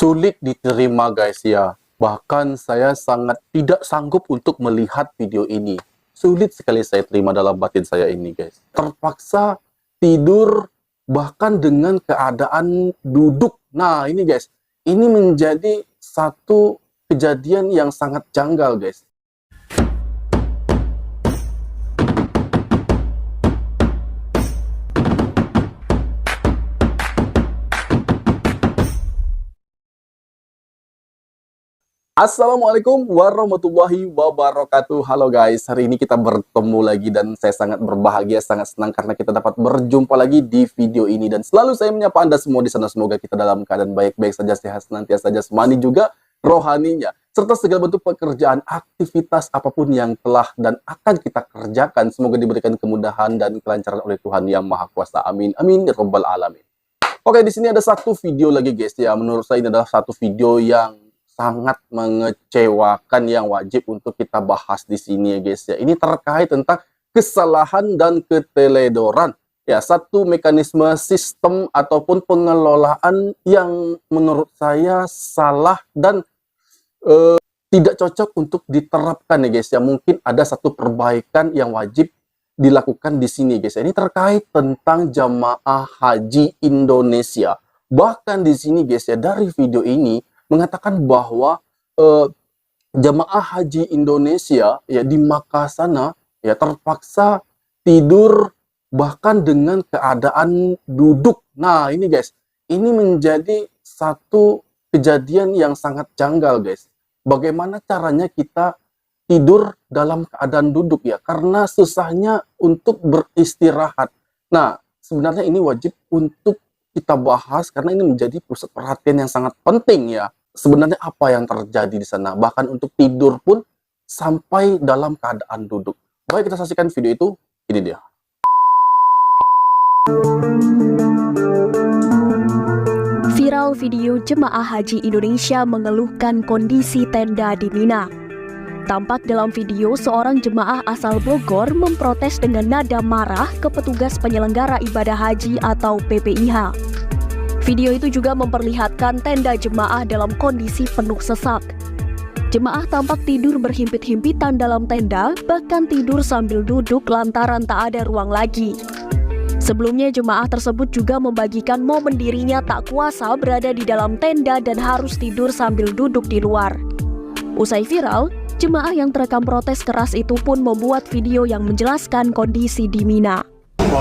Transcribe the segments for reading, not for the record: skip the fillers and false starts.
Sulit diterima guys ya. Bahkan saya sangat tidak sanggup untuk melihat video ini. Sulit sekali saya terima dalam batin saya ini guys. Terpaksa tidur bahkan dengan keadaan duduk. Nah ini guys, ini menjadi satu kejadian yang sangat janggal guys. Assalamualaikum warahmatullahi wabarakatuh. Halo guys, hari ini kita bertemu lagi dan saya sangat berbahagia, sangat senang karena kita dapat berjumpa lagi di video ini. Dan selalu saya menyapa Anda semua di sana, semoga kita dalam keadaan baik-baik saja, sehat senantiasa, jasmani juga rohaninya, serta segala bentuk pekerjaan, aktivitas apapun yang telah dan akan kita kerjakan, semoga diberikan kemudahan dan kelancaran oleh Tuhan Yang Maha Kuasa. Amin, amin, ya rabbal alamin. Oke, di sini ada satu video lagi guys ya. Menurut saya ini adalah satu video yang sangat mengecewakan yang wajib untuk kita bahas di sini ya guys ya. Ini terkait tentang kesalahan dan keteledoran ya, satu mekanisme sistem ataupun pengelolaan yang menurut saya salah dan tidak cocok untuk diterapkan ya guys ya. Mungkin ada satu perbaikan yang wajib dilakukan di sini guys ya. Ini terkait tentang jamaah haji Indonesia. Bahkan di sini guys ya, dari video ini mengatakan bahwa jamaah haji Indonesia ya di Makkah sana ya terpaksa tidur bahkan dengan keadaan duduk. Nah ini guys, ini menjadi satu kejadian yang sangat janggal guys. Bagaimana caranya kita tidur dalam keadaan duduk ya, karena susahnya untuk beristirahat. Nah sebenarnya ini wajib untuk kita bahas karena ini menjadi pusat perhatian yang sangat penting ya. Sebenarnya apa yang terjadi di sana, bahkan untuk tidur pun sampai dalam keadaan duduk. Baik, kita saksikan video itu. Ini dia. Viral video jemaah haji Indonesia mengeluhkan kondisi tenda di Mina. Tampak dalam video seorang jemaah asal Bogor memprotes dengan nada marah ke petugas penyelenggara ibadah haji atau PPIH. Video itu juga memperlihatkan tenda jemaah dalam kondisi penuh sesak. Jemaah tampak tidur berhimpit-himpitan dalam tenda, bahkan tidur sambil duduk lantaran tak ada ruang lagi. Sebelumnya jemaah tersebut juga membagikan momen dirinya tak kuasa berada di dalam tenda dan harus tidur sambil duduk di luar. Usai viral, jemaah yang terekam protes keras itu pun membuat video yang menjelaskan kondisi di Mina.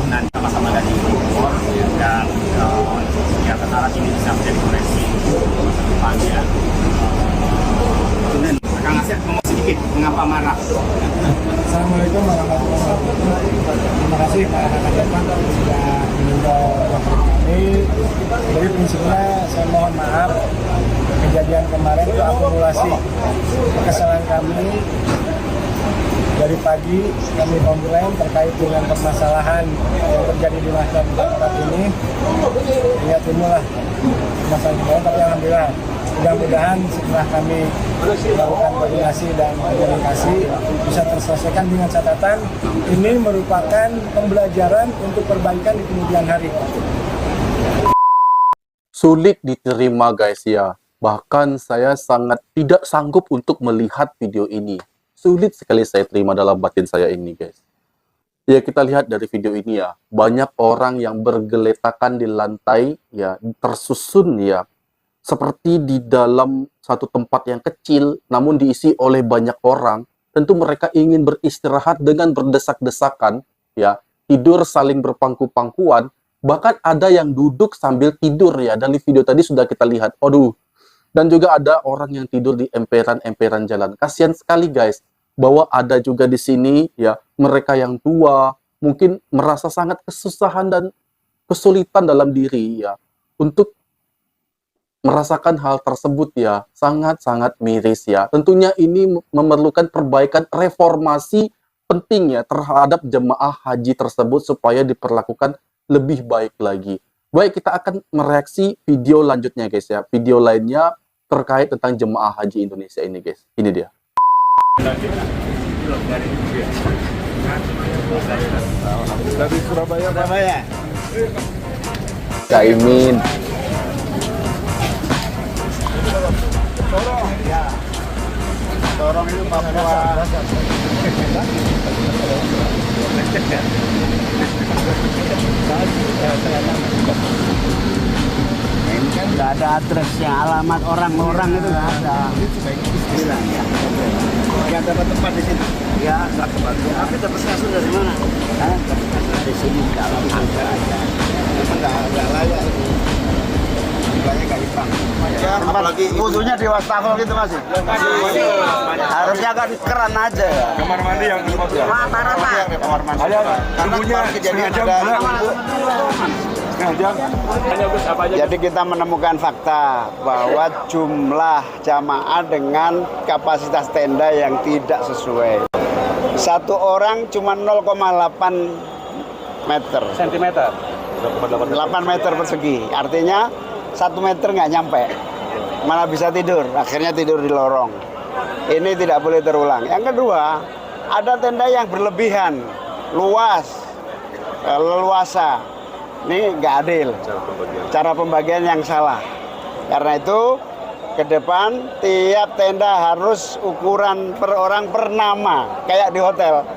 Nanti sama-sama dari Bogor dan ya katarak ini bisa menjadi koreksi ke depannya. Kemudian Kang Asep ngomong sedikit, mengapa marah? Assalamualaikum warahmatullahi wabarakatuh. Terima kasih Pak Depan sudah meninjau waktu kami. Jadi prinsipnya saya mohon maaf, kejadian kemarin itu akumulasi kesalahan kami. Dari pagi kami komplain terkait dengan permasalahan yang terjadi di masyarakat ini. Ya timbullah masalah, tapi alhamdulillah mudah-mudahan setelah kami melakukan koordinasi dan komunikasi bisa terselesaikan dengan catatan ini merupakan pembelajaran untuk perbaikan di kemudian hari. Sulit diterima guys ya. Bahkan saya sangat tidak sanggup untuk melihat video ini. Sulit sekali saya terima dalam batin saya ini guys. Ya kita lihat dari video ini ya, banyak orang yang bergeletakan di lantai ya, tersusun ya, seperti di dalam satu tempat yang kecil namun diisi oleh banyak orang. Tentu mereka ingin beristirahat dengan berdesak-desakan ya, tidur saling berpangku-pangkuan, bahkan ada yang duduk sambil tidur ya. Dari video tadi sudah kita lihat, aduh. Dan juga ada orang yang tidur di emperan-emperan jalan. Kasihan sekali guys, bahwa ada juga di sini ya mereka yang tua, mungkin merasa sangat kesusahan dan kesulitan dalam diri ya untuk merasakan hal tersebut ya. Sangat-sangat miris ya. Tentunya ini memerlukan perbaikan reformasi penting ya terhadap jemaah haji tersebut supaya diperlakukan lebih baik lagi. Baik, kita akan mereaksi video lanjutnya guys ya. Video lainnya terkait tentang jemaah haji Indonesia ini guys. Ini dia. Dari Surabaya. Caimin. lorong itu Papua. Nggak ada addressnya, alamat orang-orang itu nggak ada. Nggak dapat tempat di sini. Ya, nggak tempat. Tapi dapat kasur dari mana? Dapat kasur dari sini di dalam tangga aja. Memang nggak layak itu. Jumlahnya nggak imbang. Ya, apalagi wudhunya di wastafel gitu masih. Harusnya kan keran aja. Kamar mandi yang dimaksud. Rata-rata. Kamar mandi. Karena kemarin kejadian ada jadi kita menemukan fakta bahwa jumlah jamaah dengan kapasitas tenda yang tidak sesuai. Satu orang cuma 0,8 meter. Sentimeter. 8 meter persegi. Artinya 1 meter nggak nyampe. Mana bisa tidur. Akhirnya tidur di lorong. Ini tidak boleh terulang. Yang kedua, ada tenda yang berlebihan, luas, leluasa. Ini nggak adil, cara pembagian yang salah. Karena itu ke depan tiap tenda harus ukuran per orang per nama, kayak di hotel.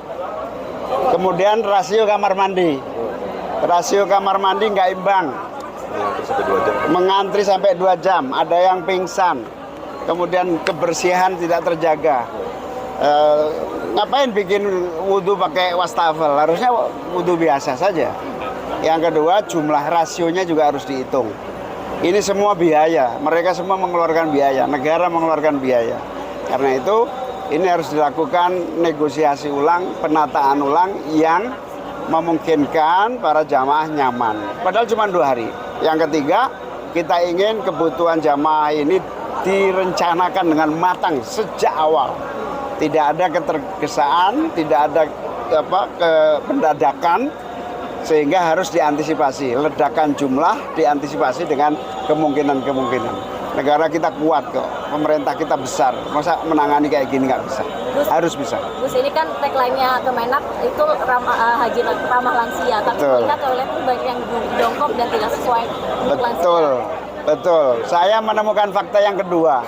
Kemudian rasio kamar mandi nggak imbang, mengantri sampai 2 jam, ada yang pingsan. Kemudian kebersihan tidak terjaga. Ngapain bikin wudhu pakai wastafel? Harusnya wudhu biasa saja. Yang kedua, jumlah rasionya juga harus dihitung. Ini semua biaya, mereka semua mengeluarkan biaya, negara mengeluarkan biaya. Karena itu, ini harus dilakukan negosiasi ulang, penataan ulang yang memungkinkan para jamaah nyaman. Padahal cuma 2 hari. Yang ketiga, kita ingin kebutuhan jamaah ini direncanakan dengan matang sejak awal. Tidak ada ketergesaan, tidak ada pendadakan, sehingga harus diantisipasi. Ledakan jumlah diantisipasi dengan kemungkinan-kemungkinan. Negara kita kuat kok, pemerintah kita besar. Masa menangani kayak gini nggak bisa? Harus bisa. Gus, ini kan tagline-nya Kemenak itu haji ramah lansia, tapi kita toilet itu banyak yang jongkok dan tidak sesuai untuk lansia. Betul. Saya menemukan fakta yang kedua.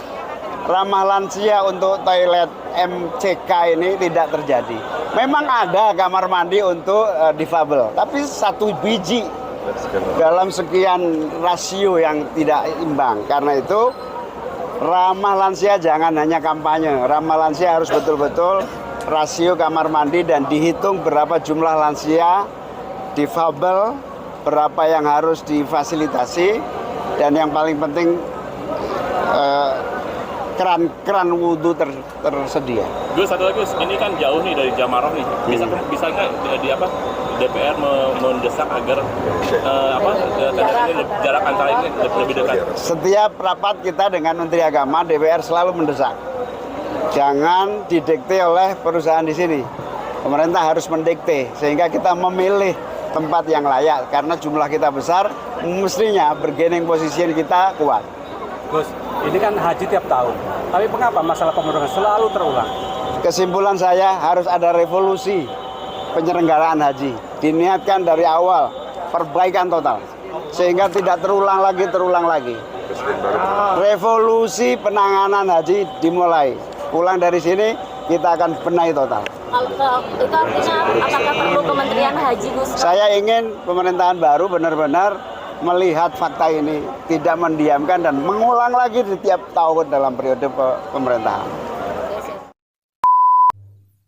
Ramah lansia untuk toilet MCK ini tidak terjadi. Memang ada kamar mandi untuk difabel, tapi 1 biji dalam sekian rasio yang tidak imbang. Karena itu ramah lansia jangan hanya kampanye. Ramah lansia harus betul-betul rasio kamar mandi dan dihitung berapa jumlah lansia difabel, berapa yang harus difasilitasi, dan yang paling penting keran wudhu tersedia. Gus, satu lagi, Gus, ini kan jauh nih dari Jamaroh nih. Bisa nggak DPR mendesak agar jarak antara ini lebih dekat? Setiap rapat kita dengan Menteri Agama, DPR selalu mendesak. Jangan didikte oleh perusahaan di sini. Pemerintah harus mendikte sehingga kita memilih tempat yang layak karena jumlah kita besar, mestinya bargaining position kita kuat. Gus, ini kan haji tiap tahun. Tapi mengapa masalah pemotongan selalu terulang? Kesimpulan saya harus ada revolusi penyelenggaraan haji. Diniatkan dari awal, perbaikan total. Sehingga tidak terulang lagi. Revolusi penanganan haji dimulai. Pulang dari sini, kita akan benahi total. Itu artinya apakah perlu Kementerian Haji, Gus? Saya ingin pemerintahan baru benar-benar melihat fakta ini, tidak mendiamkan dan mengulang lagi di tiap tahun dalam periode pemerintahan.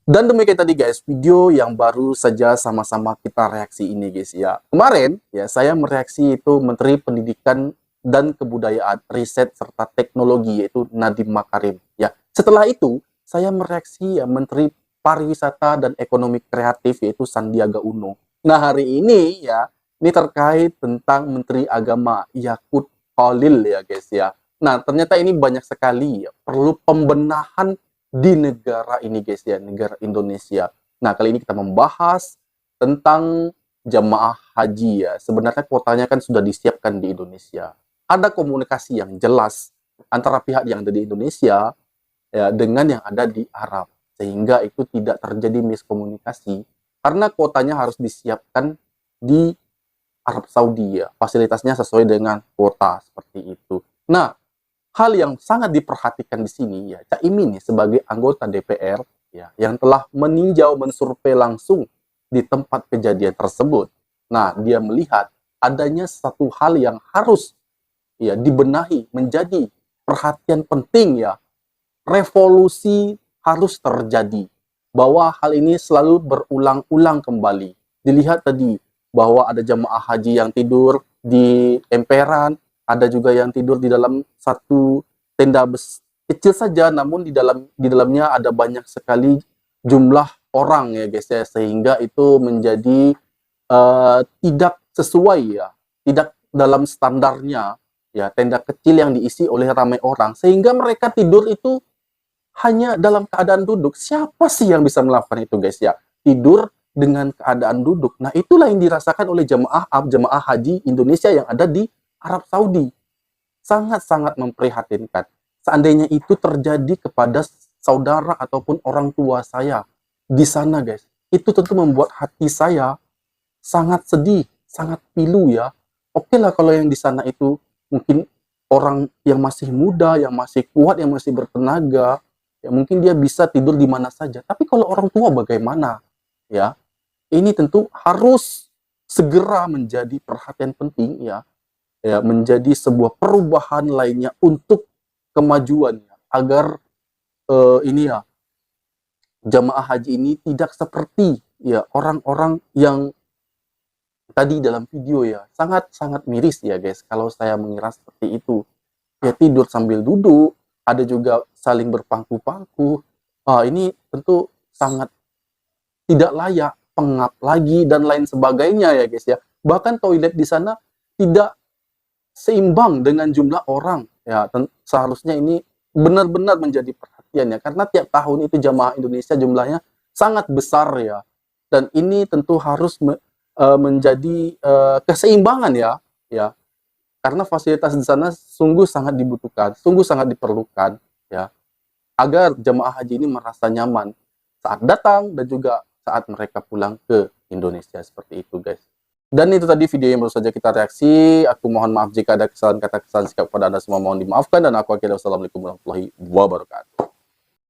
Dan demikian tadi guys, video yang baru saja sama-sama kita reaksi ini guys ya. Kemarin ya saya mereaksi itu Menteri Pendidikan dan Kebudayaan, Riset serta Teknologi yaitu Nadiem Makarim ya. Setelah itu saya mereaksi ya Menteri Pariwisata dan Ekonomi Kreatif yaitu Sandiaga Uno. Nah hari ini ya ini terkait tentang Menteri Agama Yakut Khalil ya guys ya. Nah ternyata ini banyak sekali ya, perlu pembenahan di negara ini guys ya, negara Indonesia. Nah kali ini kita membahas tentang jamaah haji ya. Sebenarnya kuotanya kan sudah disiapkan di Indonesia. Ada komunikasi yang jelas antara pihak yang ada di Indonesia ya, dengan yang ada di Arab. Sehingga itu tidak terjadi miskomunikasi. Karena kuotanya harus disiapkan di Arab Saudi ya, fasilitasnya sesuai dengan kuota seperti itu. Nah, hal yang sangat diperhatikan di sini ya, Cak Imin nih sebagai anggota DPR ya yang telah meninjau mensurvei langsung di tempat kejadian tersebut. Nah, dia melihat adanya satu hal yang harus ya dibenahi, menjadi perhatian penting ya. Revolusi harus terjadi. Bahwa hal ini selalu berulang-ulang kembali. Dilihat tadi bahwa ada jamaah haji yang tidur di emperan, ada juga yang tidur di dalam satu tenda kecil saja, namun di dalamnya ada banyak sekali jumlah orang ya guys ya, sehingga itu menjadi tidak sesuai ya, tidak dalam standarnya ya, tenda kecil yang diisi oleh ramai orang, sehingga mereka tidur itu hanya dalam keadaan duduk. Siapa sih yang bisa melakukan itu guys ya? Tidur dengan keadaan duduk. Nah, itulah yang dirasakan oleh jemaah haji Indonesia yang ada di Arab Saudi. Sangat-sangat memprihatinkan. Seandainya itu terjadi kepada saudara ataupun orang tua saya di sana guys, itu tentu membuat hati saya sangat sedih, sangat pilu ya. Oke lah kalau yang di sana itu mungkin orang yang masih muda, yang masih kuat, yang masih bertenaga, ya mungkin dia bisa tidur di mana saja. Tapi kalau orang tua bagaimana? Ya, ini tentu harus segera menjadi perhatian penting ya, ya menjadi sebuah perubahan lainnya untuk kemajuannya agar ini ya jamaah haji ini tidak seperti ya orang-orang yang tadi dalam video ya, sangat-sangat miris ya guys kalau saya mengira seperti itu. Ya tidur sambil duduk, ada juga saling berpangku-pangku. Ini tentu sangat tidak layak, pengap lagi dan lain sebagainya ya guys ya. Bahkan toilet di sana tidak seimbang dengan jumlah orang ya. Seharusnya ini benar-benar menjadi perhatian ya, karena tiap tahun itu jamaah Indonesia jumlahnya sangat besar ya. Dan ini tentu harus menjadi keseimbangan ya, ya. Karena fasilitas di sana sungguh sangat dibutuhkan, sungguh sangat diperlukan ya, agar jamaah haji ini merasa nyaman saat datang dan juga saat mereka pulang ke Indonesia, seperti itu guys. Dan itu tadi video yang baru saja kita reaksi. Aku mohon maaf jika ada kesalahan kata, kesalahan sikap kepada Anda semua, mohon dimaafkan, dan aku akhirnya wassalamualaikum warahmatullahi wabarakatuh.